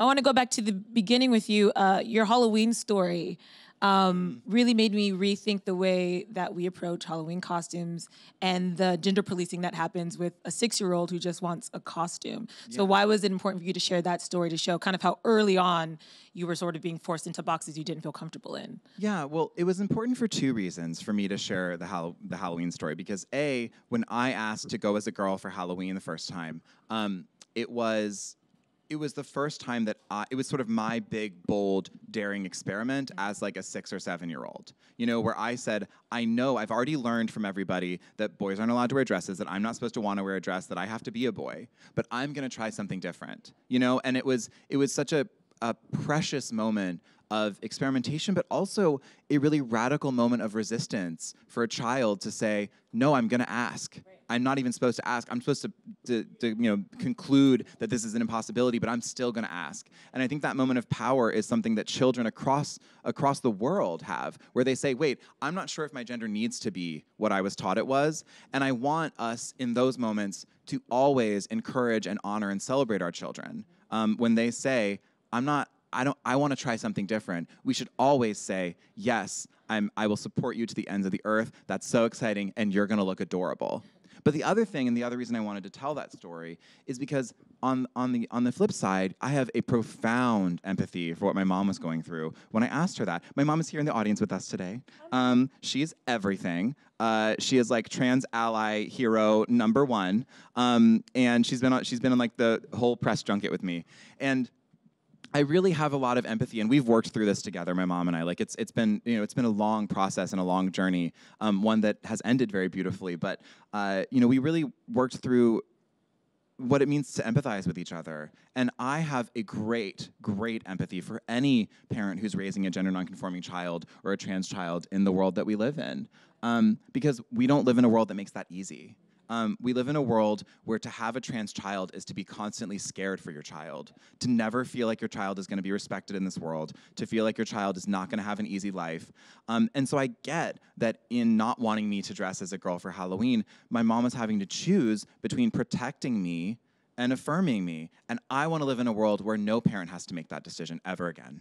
I want to go back to the beginning with you. Your Halloween story really made me rethink the way that we approach Halloween costumes and the gender policing that happens with a 6-year-old who just wants a costume. So why was it important for you to share that story to show kind of how early on you were sort of being forced into boxes you didn't feel comfortable in? Yeah, well, it was important for 2 reasons for me to share the Halloween story. Because A, when I asked to go as a girl for Halloween the first time, it was the first time that it was sort of my big, bold, daring experiment as like a 6 or 7-year-old, where I said, I know I've already learned from everybody that boys aren't allowed to wear dresses, that I'm not supposed to want to wear a dress, that I have to be a boy, but I'm going to try something different, and it was such a precious moment of experimentation, but also a really radical moment of resistance for a child to say, no, I'm going to ask. Right. I'm not even supposed to ask. I'm supposed to conclude that this is an impossibility, but I'm still going to ask. And I think that moment of power is something that children across the world have, where they say, wait, I'm not sure if my gender needs to be what I was taught it was. And I want us in those moments to always encourage and honor and celebrate our children. When they say, I want to try something different, we should always say, yes, I will support you to the ends of the earth. That's so exciting, and you're going to look adorable. But the other thing, and the other reason I wanted to tell that story, is because on the flip side, I have a profound empathy for what my mom was going through when I asked her that. My mom is here in the audience with us today. She is everything. She is like trans ally hero #1, and she's been on like the whole press junket with me, and I really have a lot of empathy, and we've worked through this together, my mom and I. Like it's been a long process and a long journey, one that has ended very beautifully. But we really worked through what it means to empathize with each other. And I have a great, great empathy for any parent who's raising a gender nonconforming child or a trans child in the world that we live in, because we don't live in a world that makes that easy. We live in a world where to have a trans child is to be constantly scared for your child, to never feel like your child is going to be respected in this world, to feel like your child is not going to have an easy life. And so I get that in not wanting me to dress as a girl for Halloween, my mom was having to choose between protecting me and affirming me. And I want to live in a world where no parent has to make that decision ever again.